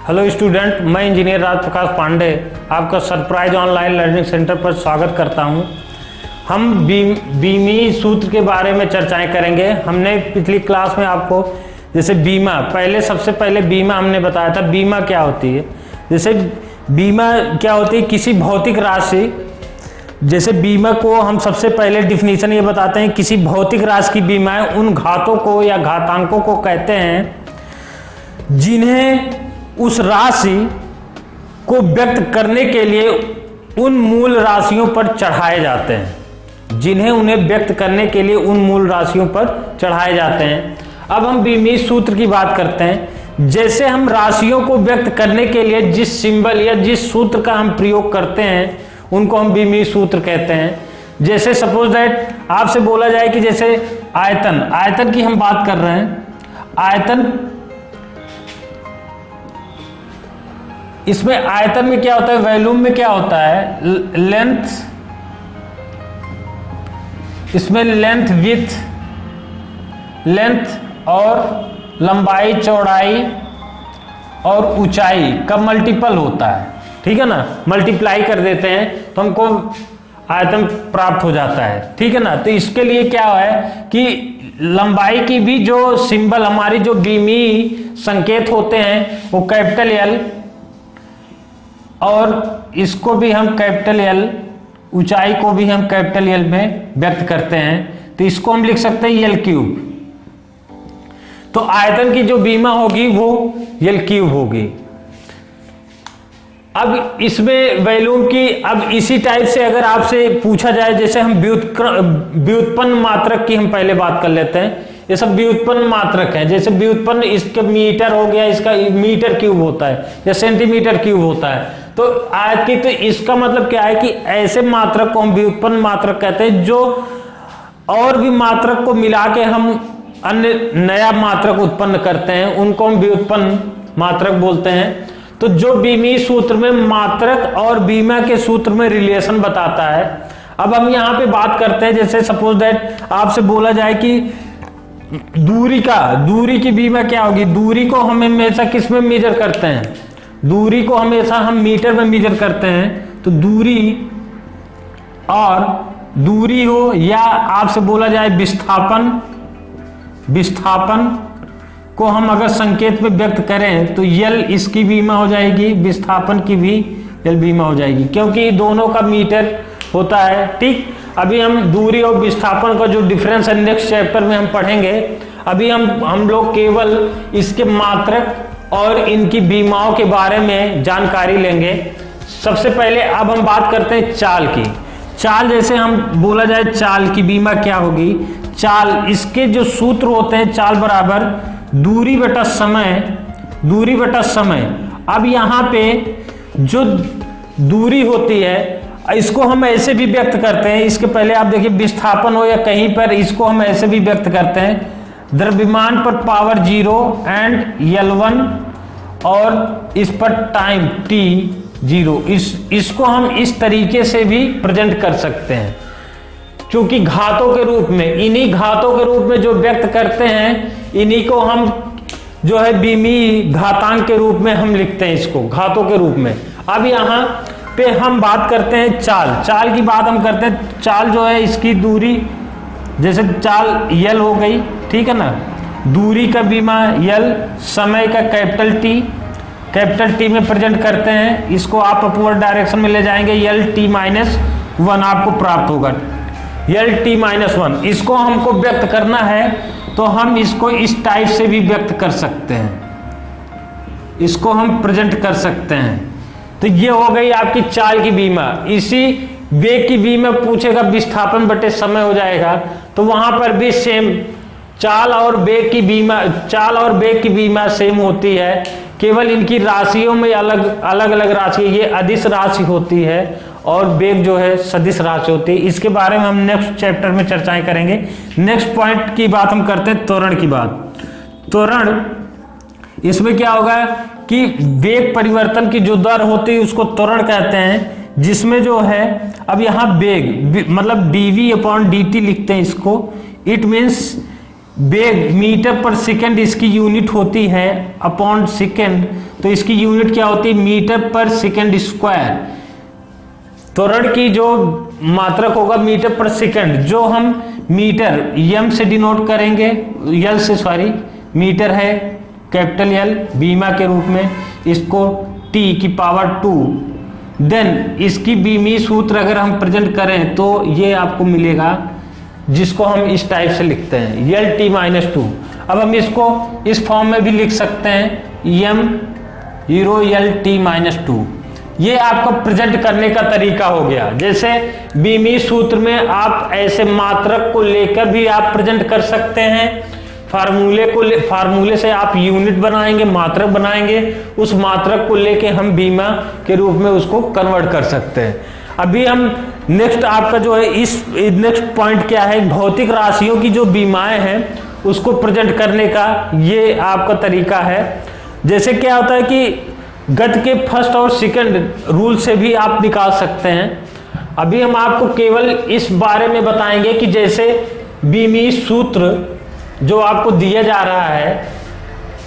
Hello student, मैं engineer Raj Prakash Pandey आपका surprise online learning centre पर स्वागत करता हूं। हम बीमी सूत्र के बारे में चर्चाएं करेंगे। हमने पिछली क्लास में आपको जैसे बीमा, सबसे पहले बीमा हमने बताया था। बीमा क्या होती है? जैसे बीमा क्या होती है, किसी भौतिक राशि, जैसे बीमा को हम सबसे पहले डिफिनीशन ये बताते हैं, किसी भौतिक राशि की बीमा है उन घातों को या घातांकों को कहते हैं जिन्हें उस राशि को व्यक्त करने के लिए उन मूल राशियों पर चढ़ाए जाते हैं, उन्हें व्यक्त करने के लिए उन मूल राशियों पर चढ़ाए जाते हैं। अब हम बीमी सूत्र की बात करते हैं। जैसे हम राशियों को व्यक्त करने के लिए जिस सिंबल या जिस सूत्र का हम प्रयोग करते हैं उनको हम बीमी सूत्र कहते हैं। जैसे सपोज दैट आपसे बोला जाए कि जैसे आयतन की हम बात कर रहे हैं। आयतन, इसमें आयतन में क्या होता है, वॉल्यूम में क्या होता है, लेंथ, इसमें लेंथ और लंबाई, चौड़ाई और ऊंचाई का मल्टीपल होता है। ठीक है ना, मल्टीप्लाई कर देते हैं तो हमको आयतन प्राप्त हो जाता है। ठीक है ना, तो इसके लिए क्या है कि लंबाई की भी जो सिंबल, हमारी जो बीमी संकेत होते हैं वो कैपिटल एल, और इसको भी हम कैपिटल एल, ऊंचाई को भी हम कैपिटल एल में व्यक्त करते हैं। तो इसको हम लिख सकते हैं एल क्यूब। तो आयतन की जो बीमा होगी वो एल क्यूब होगी। अब इसमें वॉल्यूम की, अब इसी टाइप से अगर आपसे पूछा जाए, जैसे हम व्युत्पन्न मात्रक की हम पहले बात कर लेते हैं। ये सब व्युत्पन्न मात्रक है। जैसे व्युत्पन्न, इसका मीटर हो गया, इसका मीटर क्यूब होता है या सेंटीमीटर क्यूब होता है। तो आज की, तो इसका मतलब क्या है कि ऐसे मात्रक को हम व्युत्पन्न मात्रक कहते हैं, जो और भी मात्रक को मिला के हम अन्य नया मात्रक उत्पन्न करते हैं, उनको हम व्युत्पन्न मात्रक बोलते हैं। तो जो बीमी सूत्र में मात्रक और बीमा के सूत्र में रिलेशन बताता है। अब हम यहाँ पे बात करते हैं, जैसे सपोज दैट आपसे बोला जाए कि दूरी की बीमा क्या होगी। दूरी को हम हमेशा किस में मेजर करते हैं? दूरी को हमेशा हम मीटर में मेजर करते हैं। तो दूरी हो, या आपसे बोला जाए विस्थापन को हम अगर संकेत में व्यक्त करें तो यल इसकी बीमा हो जाएगी, विस्थापन की भी यल बीमा हो जाएगी, क्योंकि दोनों का मीटर होता है। ठीक, अभी हम दूरी और विस्थापन का जो डिफरेंस है नेक्स्ट चैप्टर में हम पढ़ेंगे। अभी हम लोग केवल इसके मात्रक और इनकी बीमाओं के बारे में जानकारी लेंगे। सबसे पहले अब हम बात करते हैं चाल की। चाल, जैसे हम बोला जाए चाल की बीमा क्या होगी। चाल, इसके जो सूत्र होते हैं, चाल बराबर दूरी बटा समय। अब यहाँ पे जो दूरी होती है इसको हम ऐसे भी व्यक्त करते हैं। इसके पहले आप देखिए, विस्थापन हो या कहीं पर, इसको हम ऐसे भी व्यक्त करते हैं, द्रव्यमान पर पावर 0 एंड L1, और इस पर टाइम T0। इसको हम इस तरीके से भी प्रेजेंट कर सकते हैं, क्योंकि घातों के रूप में, इन्हीं घातों के रूप में जो व्यक्त करते हैं, इन्हीं को हम जो है बीमी घातांक के रूप में हम लिखते हैं, इसको घातों के रूप में। अब यहाँ पे हम बात करते हैं चाल की बात हम करते हैं। चाल जो है, इसकी दूरी, जैसे चाल यल हो गई, ठीक है ना, दूरी का बीमा यल, समय का कैपिटल टी में प्रेजेंट करते हैं। इसको आप अपवर्ड डायरेक्शन में ले जाएंगे, यल टी -1 आपको प्राप्त होगा, यल टी -1। इसको हमको व्यक्त करना है तो हम इसको इस टाइप से भी व्यक्त कर सकते हैं, इसको हम प्रेजेंट कर सकते हैं। तो ये हो गई आपकी चाल की बीमा। इसी वेग की बीमा पूछेगा, विस्थापन बटे समय हो जाएगा, तो वहां पर भी सेम चाल और वेग की बीमा सेम होती है, केवल इनकी राशियों में अलग राशि, ये अदिश राशि होती है और वेग जो है सदिश राशि होती है। इसके बारे में हम नेक्स्ट चैप्टर में चर्चाएं करेंगे। नेक्स्ट पॉइंट की बात हम करते हैं त्वरण की बात। त्वरण, इसमें क्या होगा कि वेग परिवर्तन की जो दर होती है उसको त्वरण कहते हैं, जिसमें जो है, अब यहाँ वेग मतलब dv/dt लिखते हैं इसको। इट मीन्स वेग मीटर पर सेकंड इसकी यूनिट होती है अपॉन सेकंड, तो इसकी यूनिट क्या होती है, मीटर पर सेकेंड स्क्वायर। त्वरण की जो मात्रक होगा मीटर पर सेकेंड, जो हम मीटर एम से डिनोट करेंगे, यल से सॉरी, मीटर है कैपिटल एल बीमा के रूप में, इसको टी की पावर 2, देन इसकी बीमी सूत्र अगर हम प्रेजेंट करें तो ये आपको मिलेगा, जिसको हम इस टाइप से लिखते हैं यल टी माइनस 2। अब हम इसको इस फॉर्म में भी लिख सकते हैं एम हीरो यल टी माइनस 2। ये आपका प्रेजेंट करने का तरीका हो गया। जैसे बीमी सूत्र में आप ऐसे मात्रक को लेकर भी आप प्रेजेंट कर सकते हैं, फार्मूले से आप यूनिट बनाएंगे, मात्रक बनाएंगे, उस मात्रक को लेके हम बीमा के रूप में उसको कन्वर्ट कर सकते हैं। अभी हम नेक्स्ट आपका जो है इस नेक्स्ट पॉइंट क्या है, भौतिक राशियों की जो बीमाएं हैं उसको प्रेजेंट करने का ये आपका तरीका है। जैसे क्या होता है कि गति के फर्स्ट और सेकंड रूल से भी आप निकाल सकते हैं। अभी हम आपको केवल इस बारे में बताएंगे कि जैसे बीमी सूत्र जो आपको दिया जा रहा है,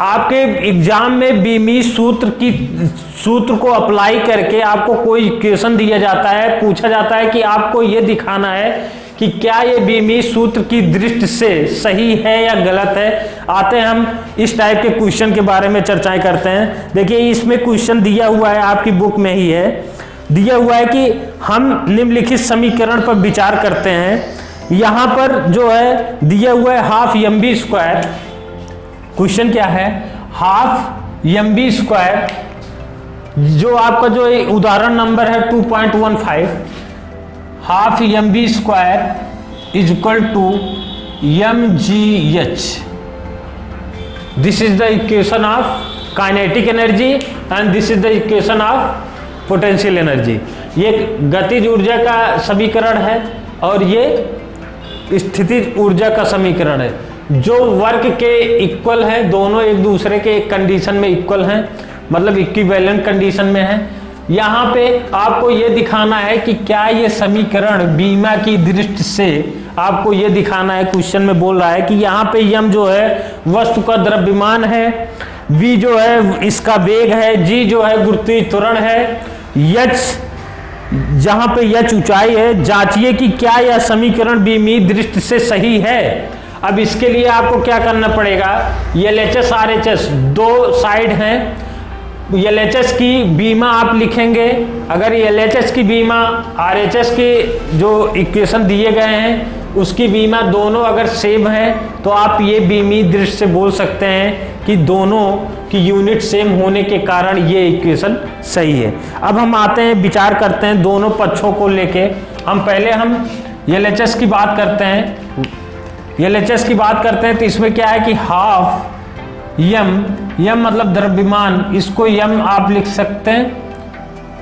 आपके एग्जाम में बीमी सूत्र को अप्लाई करके आपको कोई इक्वेशन दिया जाता है, पूछा जाता है कि आपको ये दिखाना है कि क्या ये बीमी सूत्र की दृष्टि से सही है या गलत है। आते हैं हम इस टाइप के क्वेश्चन के बारे में चर्चाएं करते हैं। देखिए इसमें क्वेश्चन दिया हुआ है, आपकी बुक में ही है, दिया हुआ है कि हम निम्नलिखित समीकरण पर विचार करते हैं। यहां पर जो है दिया हुआ है half M B square. Question क्या है, हाफ एम बी स्क्वायर, जो आपका जो उदाहरण नंबर है 2.15, half M B square is equal to M G H. This is the equation of kinetic energy and this is the equation of potential energy. ये गतिज ऊर्जा का समीकरण है और ये स्थितिज ऊर्जा का समीकरण है, जो वर्क के इक्वल है, दोनों एक दूसरे के एक कंडीशन में इक्वल हैं, मतलब इक्विवेलेंट कंडीशन में है। यहाँ पे आपको ये दिखाना है कि क्या ये समीकरण बीमा की दृष्टि से, आपको ये दिखाना है, क्वेश्चन में बोल रहा है कि यहाँ पे यम जो है वस्तु का द्रव्यमान है, v जो है इसका वेग है, g जो है गुरुत्वीय त्वरण है, h जहां पे यह ऊंचाई है। जांचिए कि क्या यह समीकरण बीमी दृष्टि से सही है। अब इसके लिए आपको क्या करना पड़ेगा, LHS RHS दो साइड हैं, LHS की बीमा आप लिखेंगे। अगर LHS की बीमा RHS के जो इक्वेशन दिए गए हैं उसकी बीमा दोनों अगर सेम है तो आप ये बीमी दृष्टि से बोल सकते हैं कि दोनों की यूनिट सेम होने के कारण ये इक्वेशन सही है। अब हम आते हैं, विचार करते हैं दोनों पक्षों को लेके। पहले हम LHS की बात करते हैं। LHS की बात करते हैं तो इसमें क्या है कि हाफ यम मतलब द्रव्यमान, इसको यम आप लिख सकते हैं,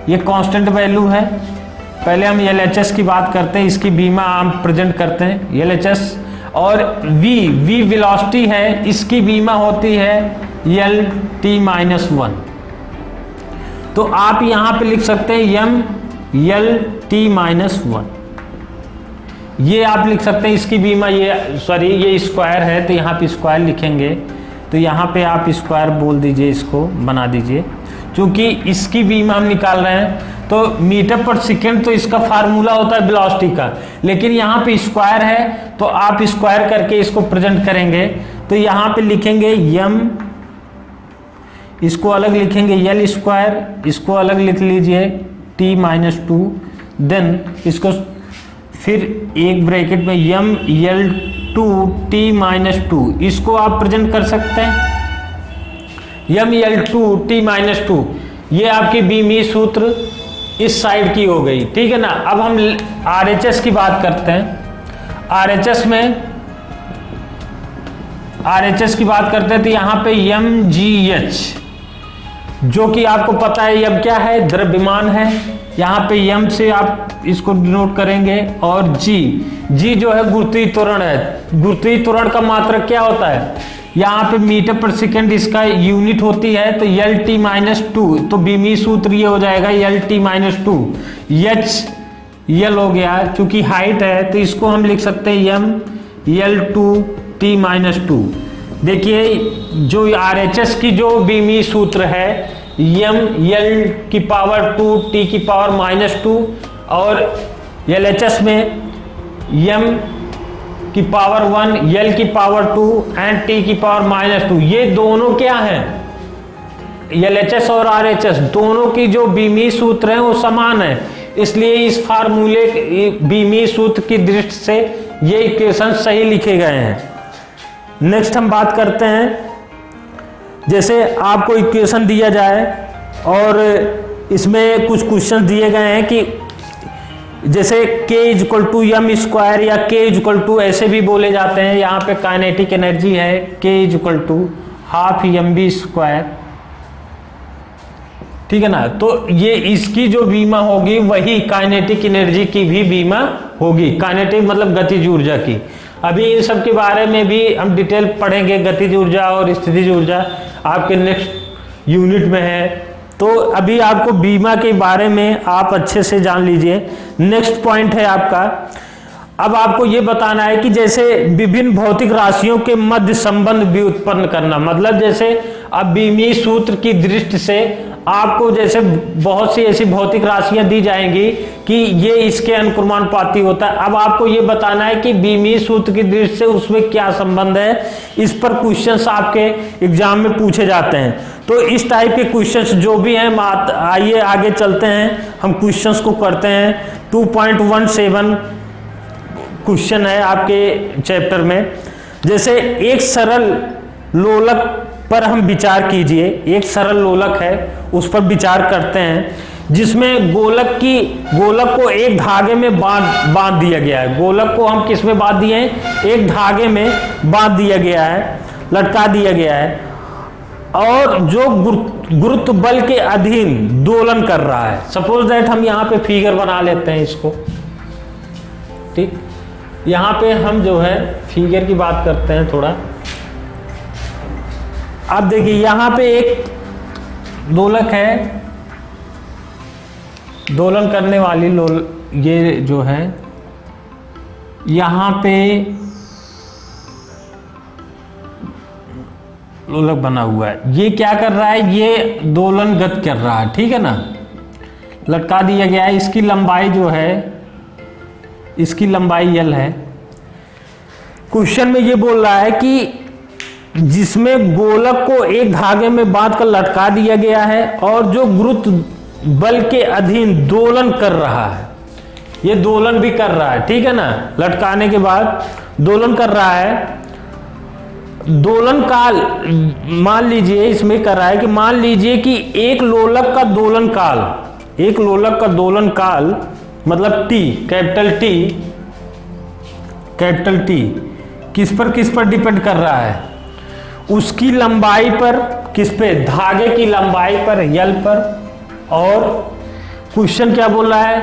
ये कांस्टेंट वैल्यू है। पहले हम LHS की बात करते हैं, इसकी बीमा हम प्रेजेंट करते हैं LHS। और v वेलोसिटी है, इसकी बीमा होती है यल टी माइनस 1। तो आप यहां पे लिख सकते हैं यम यल टी माइनस 1, ये आप लिख सकते हैं। इसकी बीमा ये स्क्वायर है तो यहाँ पे स्क्वायर लिखेंगे, तो यहाँ पे आप स्क्वायर बोल दीजिए, इसको बना दीजिए। क्योंकि इसकी बीमा हम निकाल रहे हैं तो मीटर पर सेकेंड तो इसका फार्मूला होता है वेलोसिटी का, लेकिन यहाँ पे स्क्वायर है तो आप स्क्वायर करके इसको प्रेजेंट करेंगे। तो यहाँ पे लिखेंगे यम, इसको अलग लिखेंगे यल स्क्वायर, इसको अलग लिख लीजिए टी माइनस 2, देन इसको फिर एक ब्रैकेट में यम यल 2 टी माइनस 2, इसको आप प्रेजेंट कर सकते हैं यम यल 2 टी माइनस 2। ये आपकी बीमी सूत्र इस साइड की हो गई, ठीक है ना। अब हम RHS की बात करते हैं। RHS की बात करते हैं तो यहाँ पे mgh, जो कि आपको पता है यम क्या है, द्रव्यमान है। यहाँ पे यम से आप इसको डिनोट करेंगे और g जो है गुरुत्वीय त्वरण है। गुरुत्वीय त्वरण का मात्रक क्या होता है, यहाँ पे मीटर पर सेकेंड इसका यूनिट होती है, तो यल टी माइनस 2, तो बीमी सूत्र ये हो जाएगा यल टी माइनस 2। h यल हो गया, चूंकि हाइट है तो इसको हम लिख सकते हैं यम यल 2 टी माइनस 2। देखिए जो RHS की जो बीमी सूत्र है यम यल की पावर 2 टी की पावर -2 और LHS में यम की पावर 1 यल की पावर 2 एंड टी की पावर -2। ये दोनों क्या हैं, LHS और RHS दोनों की जो बीमीय सूत्र हैं वो समान है, इसलिए इस फार्मूले बीमीय सूत्र की दृष्टि से ये इक्वेशन सही लिखे गए हैं। नेक्स्ट हम बात करते हैं, जैसे आपको इक्वेशन दिया जाए और इसमें कुछ क्वेश्चन दिए गए हैं कि जैसे k = m² या k ऐसे भी बोले जाते हैं, यहाँ पे काइनेटिक एनर्जी है k = ½ mv², ठीक है ना। तो ये इसकी जो बीमा होगी वही काइनेटिक एनर्जी की भी बीमा होगी, काइनेटिक मतलब गतिज ऊर्जा की। अभी इन सब के बारे में भी हम डिटेल पढ़ेंगे, गतिज ऊर्जा और स्थितिज ऊर्जा आपके नेक्स्ट यूनिट में है। तो अभी आपको बीमा के बारे में आप अच्छे से जान लीजिए। नेक्स्ट पॉइंट है आपका, अब आपको ये बताना है कि जैसे विभिन्न भौतिक राशियों के मध्य संबंध भी उत्पन्न करना, मतलब जैसे अब बीमीय सूत्र की दृष्टि से आपको जैसे बहुत सी ऐसी भौतिक राशियां दी जाएंगी कि ये इसके अनुक्रमानुपाती होता है। अब आपको ये बताना है कि बीमीय सूत्र की दृष्टि से उसमें क्या संबंध है, इस पर क्वेश्चंस आपके एग्जाम में पूछे जाते हैं। तो इस टाइप के क्वेश्चंस जो भी हैं, आइए आगे चलते हैं, हम क्वेश्चंस को करते हैं। 2.17 क्वेश्चन है आपके चैप्टर में। जैसे एक सरल लोलक पर हम विचार कीजिए, एक सरल लोलक है उस पर विचार करते हैं, जिसमें गोलक को एक धागे में बांध दिया गया है। गोलक को हम किस में बांध दिए हैं, एक धागे में बांध दिया गया है, लटका दिया गया है, और जो गुरुत्व बल के अधीन दोलन कर रहा है। सपोज दैट हम यहाँ पे फिगर बना लेते हैं इसको, ठीक। यहाँ पे हम जो है फिगर की बात करते हैं थोड़ा। आप देखिए यहाँ पे एक दोलक है, दोलन करने वाली ये जो है यहाँ पे लोलक बना हुआ है। ये क्या कर रहा है, ये दोलन गति कर रहा है, ठीक है ना, लटका दिया गया है। इसकी लंबाई जो है, इसकी लंबाई L है। क्वेश्चन में ये बोल रहा है कि जिसमें गोलक को एक धागे में बांधकर लटका दिया गया है और जो गुरुत्व बल के अधीन दोलन कर रहा है, ये दोलन भी कर रहा है, ठीक है ना, लटकाने के बाद दोलन कर रहा है। दोलन काल मान लीजिए इसमें कर रहा है कि मान लीजिए कि एक लोलक का दोलन काल, एक लोलक का दोलन काल मतलब T, कैपिटल T किस पर डिपेंड कर रहा है, उसकी लंबाई पर, किस पे, धागे की लंबाई पर L पर। और क्वेश्चन क्या बोल रहा है,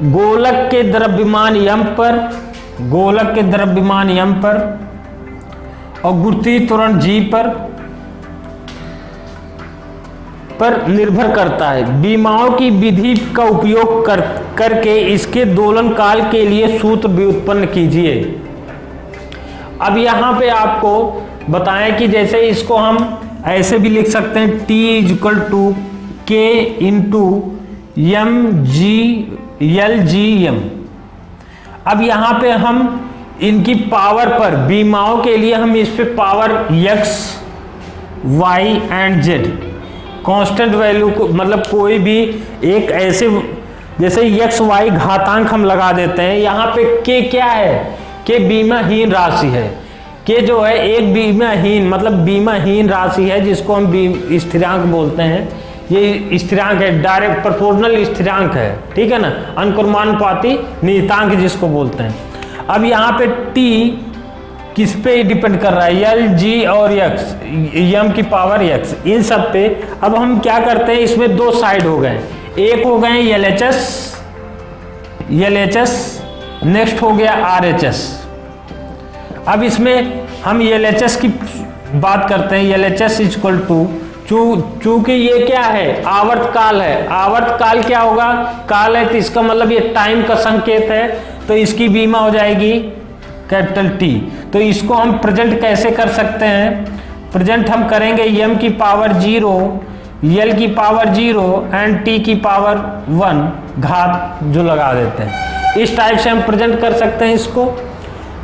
गोलक के द्रव्यमान m पर, गोलक के द्रव्यमान m पर और गुरुत्वीय त्वरण g पर निर्भर करता है। बीमाओं की विधि का उपयोग करके इसके दोलन काल के लिए सूत्र व्युत्पन्न कीजिए। अब यहाँ पे आपको बताएं कि जैसे इसको हम ऐसे भी लिख सकते हैं, T = K × mg/L/m। अब यहाँ पे हम इनकी पावर पर, बीमाओं के लिए हम इस पे power x, y and z constant value को, मतलब कोई भी एक ऐसे जैसे x y घातांक हम लगा देते हैं। यहाँ पे k क्या है, k बीमाहीन राशि है। k जो है एक बीमाहीन मतलब बीमाहीन राशि है, जिसको हम स्थिरांक बोलते हैं। ये स्थिरांक है, डायरेक्ट प्रोपोर्शनल स्थिरांक है, ठीक है ना, अनुक्रमानुपाती नियतांक जिसको बोलते हैं। अब यहाँ पे t किस पे डिपेंड कर रहा है, L, G और x, m की पावर x, इन सब पे। अब हम क्या करते हैं, इसमें दो साइड हो गए, एक हो गए LHS, नेक्स्ट हो गया RHS। अब इसमें हम LHS की बात करते हैं। LHS = चूंकि ये क्या है, आवर्त काल है। आवर्त काल क्या होगा, काल है तो इसका मतलब ये टाइम का संकेत है, तो इसकी बीमा हो जाएगी कैपिटल T। तो इसको हम प्रेजेंट कैसे कर सकते हैं, प्रेजेंट हम करेंगे m की पावर 0 यल की पावर 0 एंड टी की पावर 1 घात जो लगा देते हैं। इस टाइप से हम प्रेजेंट कर सकते हैं इसको।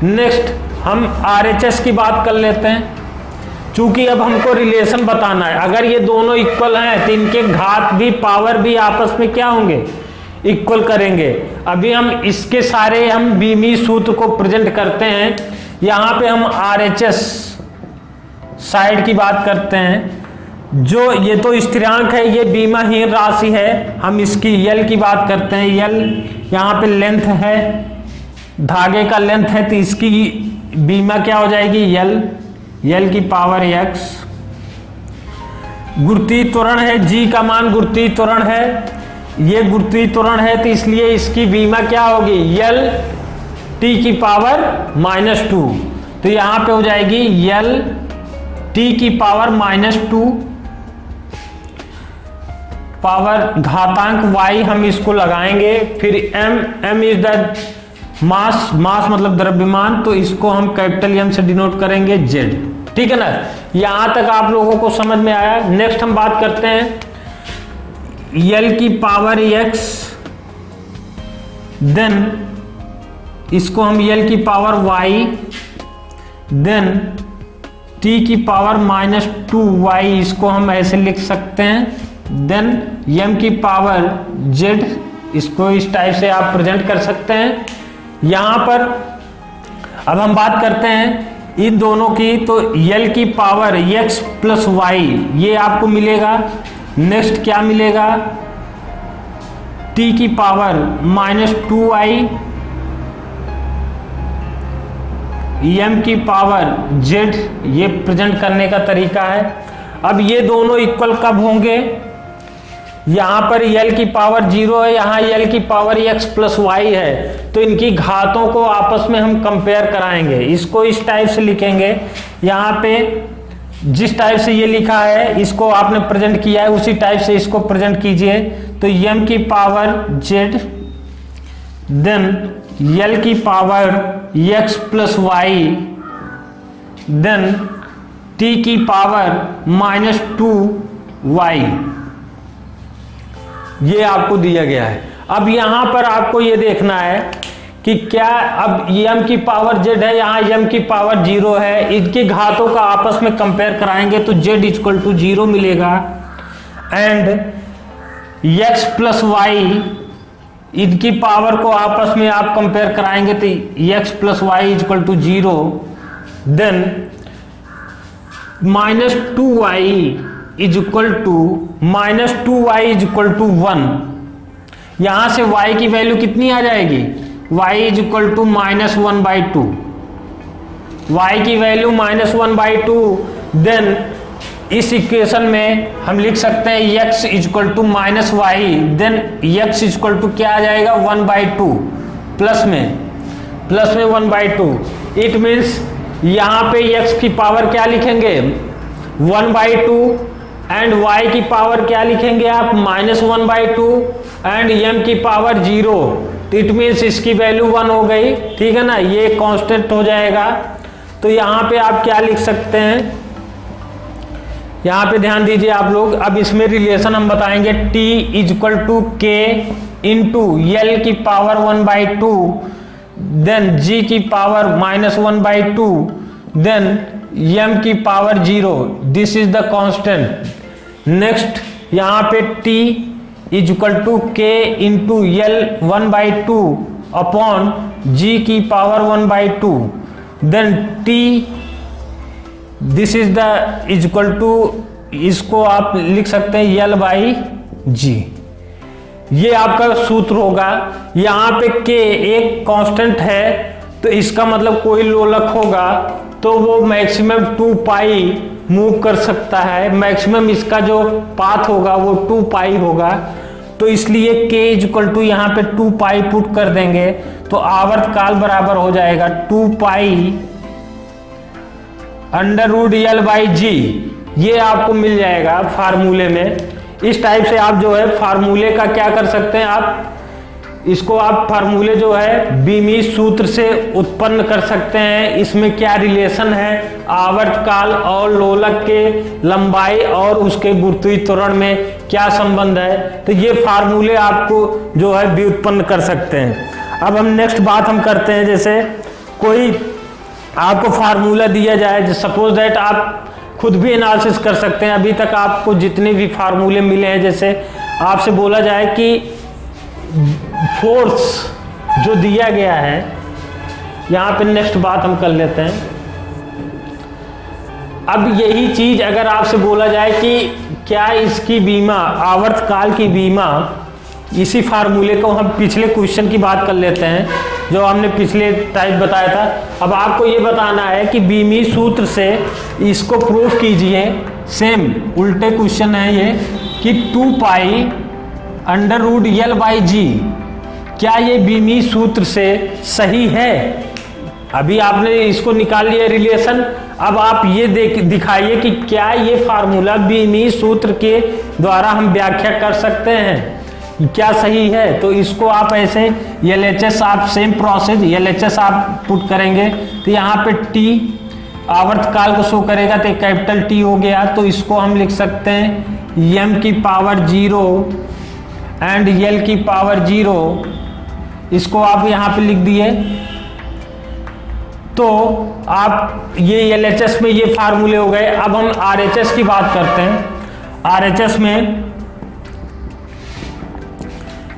नेक्स्ट हम RHS की बात कर लेते हैं। चूंकि अब हमको रिलेशन बताना है, अगर ये दोनों इक्वल हैं तो इनके घात भी पावर भी आपस में क्या होंगे, इक्वल करेंगे। अभी हम इसके सारे हम बीमी सूत्र को प्रेजेंट करते हैं। यहाँ पे हम RHS साइड की बात करते हैं। जो ये तो स्थिरांक है, ये बीमाहीन राशि है। हम इसकी यल की बात करते हैं। यल यहाँ पे लेंथ है, धागे का लेंथ है, तो इसकी बीमा क्या हो जाएगी, यल की पावर x। गुरुत्वीय त्वरण है, g का मान गुरुत्वीय त्वरण है, ये गुरुत्वीय त्वरण है, तो इसलिए इसकी बीमा क्या होगी, यल t की पावर -2। तो यहां पे हो जाएगी यल t की पावर -2 पावर घातांक y, हम इसको लगाएंगे। फिर m इज द मास मतलब द्रव्यमान, तो इसको हम कैपिटल M से डिनोट करेंगे z। ठीक है ना, यहां तक आप लोगों को समझ में आया। नेक्स्ट हम बात करते हैं यल की पावर x, देन इसको हम यल की पावर y, देन t की पावर -2y, इसको हम ऐसे लिख सकते हैं। देन m की पावर z, इसको इस टाइप से आप प्रेजेंट कर सकते हैं। यहां पर अब हम बात करते हैं इन दोनों की, तो यल की पावर x प्लस y ये आपको मिलेगा। नेक्स्ट क्या मिलेगा, t की पावर -2y, m की पावर z, ये प्रेजेंट करने का तरीका है। अब ये दोनों इक्वल कब होंगे, यहां पर यल की पावर 0 है, यहां यल की पावर x प्लस y है, तो इनकी घातों को आपस में हम कंपेयर कराएंगे। इसको इस टाइप से लिखेंगे, यहाँ पे जिस टाइप से ये लिखा है इसको आपने प्रेजेंट किया है उसी टाइप से इसको प्रेजेंट कीजिए। तो m की पावर z, देन यल की power x plus y, then t की पावर -2y, ये आपको दिया गया है। अब यहां पर आपको ये देखना है कि क्या, अब m की पावर z है, यहाँ m की पावर 0 है, इनके घातों का आपस में कंपेयर कराएंगे तो z इक्वल टू 0 मिलेगा, एंड x प्लस y, इनकी पावर को आपस में आप कंपेयर कराएंगे तो x plus Y equal to 0, then -2y is equal to -2y is equal to 1। यहां से y की वैल्यू कितनी आ जाएगी, y is equal to -1/2, y की वैल्यू -1/2। देन इस इक्वेशन में हम लिख सकते हैं x is equal to -y, then x is equal to क्या आ जाएगा 1/2, प्लस में 1/2। इट मीन्स यहाँ पे x की पावर क्या लिखेंगे 1/2 एंड y की पावर क्या लिखेंगे आप -1/2 एंड m की पावर 0। इट मीन्स इसकी वैल्यू 1 हो गई, ठीक है ना, ये कांस्टेंट हो जाएगा। तो यहाँ पे आप क्या लिख सकते हैं, यहाँ पे ध्यान दीजिए आप लोग। अब इसमें रिलेशन हम बताएंगे t is equal to k into L की पावर 1/2, देन g की पावर -1/2, देन m की power 0। This is the constant. Next यहाँ पे t is equal to k into L 1/2 upon g की power 1/2, then t this is the is equal to, इसको आप लिख सकते हैं यल बाई जी। ये आपका सूत्र होगा। यहाँ पे k एक कांस्टेंट है तो इसका मतलब कोई लोलक होगा तो वो मैक्सिमम 2 पाई मूव कर सकता है, मैक्सिमम इसका जो पाथ होगा वो 2 पाई होगा। तो इसलिए k इज इक्वल टू यहाँ पे 2 पाई पुट कर देंगे तो आवर्त काल बराबर हो जाएगा 2 पाई √L/g। ये आपको मिल जाएगा फार्मूले में। इस टाइप से आप जो है फार्मूले का क्या कर सकते हैं, आप इसको आप फार्मूले जो है बीमी सूत्र से उत्पन्न कर सकते हैं। इसमें क्या रिलेशन है आवर्तकाल और लोलक के लंबाई और उसके गुरुत्वीय त्वरण में क्या संबंध है, तो ये फार्मूले आपको जो है व्युत्पन्न कर सकते हैं। अब हम नेक्स्ट बात हम करते हैं, जैसे कोई आपको फार्मूला दिया जाए, सपोज दैट आप खुद भी एनालिसिस कर सकते हैं। अभी तक आपको जितने भी फार्मूले मिले हैं, जैसे आपसे बोला जाए कि फोर्स जो दिया गया है, यहाँ पे नेक्स्ट बात हम कर लेते हैं। अब यही चीज अगर आपसे बोला जाए कि क्या इसकी बीमा आवर्तकाल की बीमा, इसी फार्मूले को हम पिछले क्वेश्चन की बात कर लेते हैं जो हमने पिछले टाइप बताया था। अब आपको ये बताना है कि बीमी सूत्र से इसको प्रूफ कीजिए। सेम उल्टे क्वेश्चन है ये कि 2 pi under root L by G, क्या ये बीमी सूत्र से सही है? अभी आपने इसको निकाल लिया रिलेशन। अब आप ये दिखाइए कि क्या ये फार्मूला बीमी सूत्र के द्वारा हम व्याख्या कर सकते हैं, क्या सही है? तो इसको आप ऐसे LHS आप सेम प्रोसेस LHS आप पुट करेंगे तो यहाँ पे T आवर्तकाल को शो करेगा तो कैपिटल T हो गया। तो इसको हम लिख सकते हैं m की पावर 0 एंड l की पावर 0, इसको आप यहाँ पे लिख दिए। तो आप ये LHS में ये फार्मूले हो गए। अब हम RHS की बात करते हैं।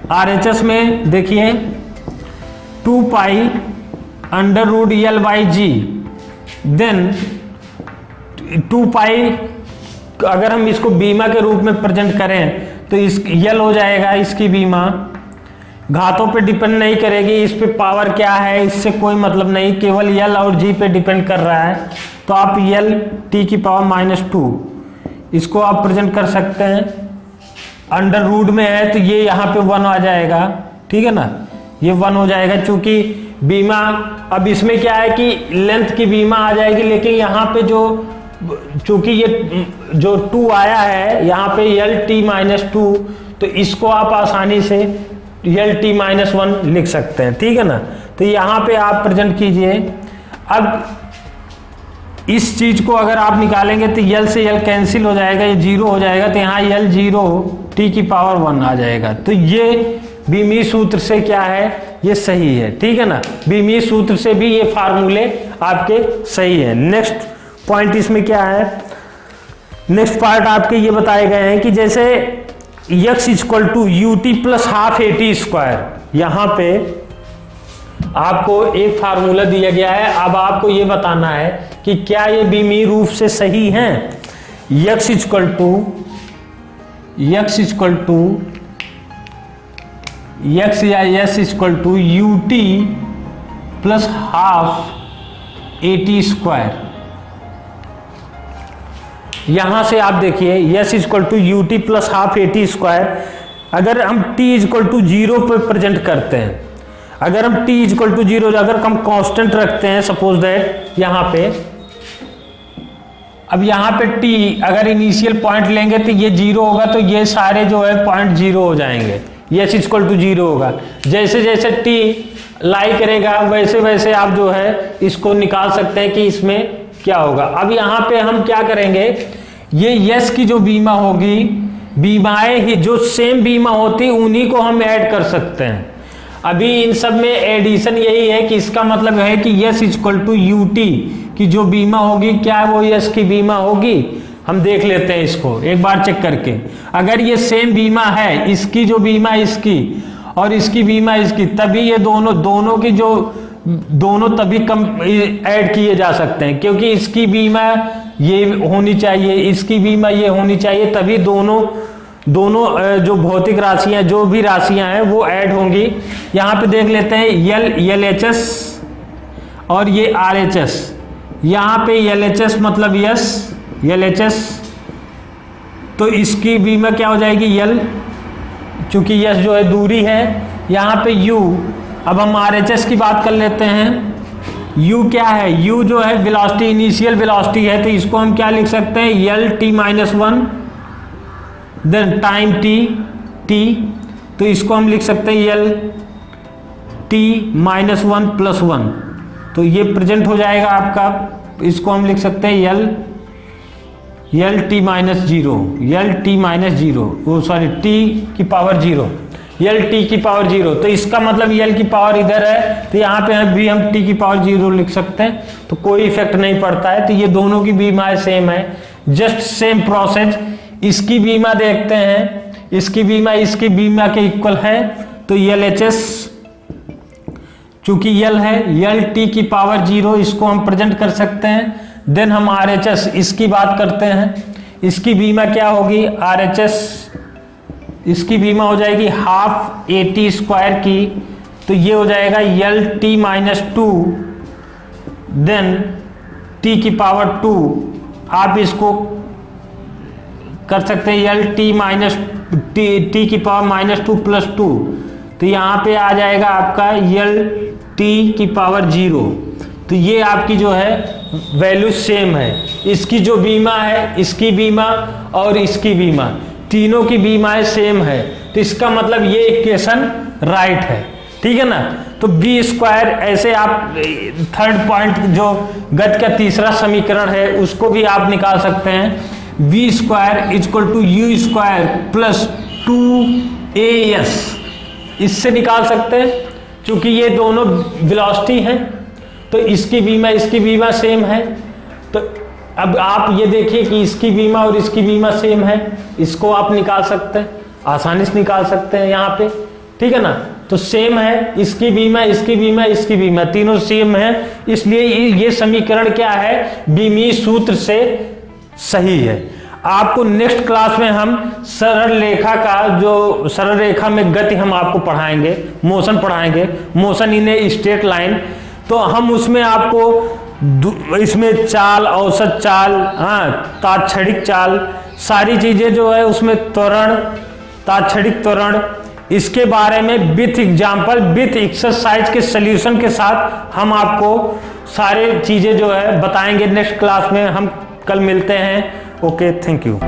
RHS में देखिए 2 pi under root L by G, then 2 pi अगर हम इसको बीमा के रूप में प्रेजेंट करें तो इस यल हो जाएगा, इसकी बीमा घातों पे डिपेंड नहीं करेगी, इस पे पावर क्या है इससे कोई मतलब नहीं, केवल यल और जी पे डिपेंड कर रहा है। तो आप यल टी की पावर -2 इसको आप प्रेजेंट कर सकते हैं। अंडर रूट में है तो ये यहाँ पे 1 आ जाएगा, ठीक है ना, ये 1 हो जाएगा। चूंकि बीमा अब इसमें क्या है कि लेंथ की बीमा आ जाएगी, लेकिन यहाँ पे जो चूंकि ये जो 2 आया है यहाँ पे यल टी -2, तो इसको आप आसानी से यल टी -1 लिख सकते हैं, ठीक है ना। तो यहाँ पे आप प्रेजेंट कीजिए। अब इस चीज को अगर आप निकालेंगे तो यल से यल कैंसिल हो जाएगा, ये 0 हो जाएगा, तो यहाँ यल 0 टी की पावर 1 आ जाएगा। तो ये बीमी सूत्र से क्या है, ये सही है, ठीक है ना। बीमी सूत्र से भी ये फार्मूले आपके सही है। नेक्स्ट पॉइंट इसमें क्या है, नेक्स्ट पार्ट आपके ये बताए गए हैं कि जैसे x = ut + ½ at², यहाँ पे आपको एक फार्मूला दिया गया है। अब आपको ये बताना है कि क्या ये बीमी रूप से सही है। x = x या s = ut + ½ at²। यहां से आप देखिए s = ut + ½ at²। अगर हम t = 0 पर प्रेजेंट करते हैं, अगर हम t = 0 अगर हम कांस्टेंट रखते हैं, सपोज दैट यहाँ पे, अब यहाँ पे t अगर इनिशियल पॉइंट लेंगे तो ये 0 होगा, तो ये सारे जो है पॉइंट 0 हो जाएंगे, s = 0 होगा। जैसे जैसे t लाई करेगा वैसे वैसे आप जो है इसको निकाल सकते हैं कि इसमें क्या होगा। अब यहाँ पे हम क्या करेंगे, ये s की जो बीमा होगी, बीमाएं ही जो सेम बीमा होती उन्हीं को हम ऐड कर सकते हैं। अभी इन सब में एडिशन यही है कि इसका मतलब है कि s = ut की जो बीमा होगी, क्या वो s की बीमा होगी, हम देख लेते हैं इसको एक बार चेक करके। अगर ये सेम बीमा है, इसकी जो बीमा इसकी और इसकी बीमा इसकी, तभी ये दोनों की जो दोनों तभी कम ऐड किए जा सकते हैं, क्योंकि इसकी बीमा ये होनी चाहिए, इसकी बीमा ये होनी चाहिए, तभी दोनों जो भौतिक राशियां जो भी राशियां हैं वो ऐड होंगी। यहाँ पे देख लेते हैं LHS और ये RHS। यहाँ पे LHS मतलब LHS, तो इसकी बीमा क्या हो जाएगी L, चूंकि S जो है दूरी है। यहाँ पे U, अब हम RHS की बात कर लेते हैं। U क्या है, U जो है वेलोसिटी, इनिशियल वेलोसिटी है, तो इसको हम क्या लिख सकते हैं, L T -1 then time t, तो इसको हम लिख सकते हैं यल t माइनस 1 प्लस 1, तो ये प्रेजेंट हो जाएगा आपका, इसको हम लिख सकते हैं यल टी माइनस जीरो, यल टी माइनस जीरो, वो सॉरी टी की पावर जीरो, यल टी की पावर जीरो। तो इसका मतलब यल की पावर इधर है, तो यहाँ पे भी हम टी की पावर जीरो लिख सकते हैं, तो कोई इफेक्ट नहीं पड़ता है। तो ये दोनों की बीमा सेम है, जस्ट सेम प्रोसेस। इसकी बीमा देखते हैं, इसकी बीमा इसकी बीमा के इक्वल है, तो यल एच एस चूंकि यल है, यल टी की पावर जीरो, इसको हम प्रेजेंट कर सकते हैं। देन हम आर एच एस इसकी बात करते हैं, इसकी बीमा क्या होगी, आर एच एस इसकी बीमा हो जाएगी हाफ ए टी स्क्वायर की, तो ये हो जाएगा L T minus two, then T की पावर टू, आप इसको कर सकते हैं यल टी माइनस टी की power minus two plus two, तो यहाँ पे आ जाएगा आपका यल टी की पावर जीरो। तो ये आपकी जो है वैल्यू सेम है, इसकी जो बीमा है, इसकी बीमा और इसकी बीमा, तीनों की बीमाएं सेम है, तो इसका मतलब ये इक्वेशन राइट है, ठीक है ना। तो बी स्क्वायर, ऐसे आप थर्ड पॉइंट जो गति का तीसरा समीकरण है उसको भी आप निकाल सकते हैं, B square equal to U square plus 2as, इससे निकाल सकते हैं, क्योंकि ये दोनों वेलोसिटी हैं, तो इसकी बीमा सेम है। तो अब आप ये देखिए कि इसकी बीमा और इसकी बीमा सेम है, इसको आप निकाल सकते हैं, आसानी से निकाल सकते हैं यहाँ पे, ठीक है ना। तो सेम है, इसकी बीमा इसकी बीमा इसकी बीमा तीनों सेम है, इसलिए ये समीकरण क्या है, बीमीय सूत्र से सही है। आपको नेक्स्ट क्लास में हम सरल रेखा का, जो सरल रेखा में गति हम आपको पढ़ाएंगे, मोशन पढ़ाएंगे, motion in a straight line, तो हम उसमें आपको इसमें चाल, औसत चाल, हाँ तात्क्षणिक चाल, सारी चीजें जो है उसमें त्वरण, तात्क्षणिक त्वरण, इसके बारे में विथ एग्जाम्पल, विथ एक्सरसाइज के सॉल्यूशन के साथ हम आपको सारे चीजें जो है बताएंगे नेक्स्ट क्लास में। हम कल मिलते हैं। Okay, thank you.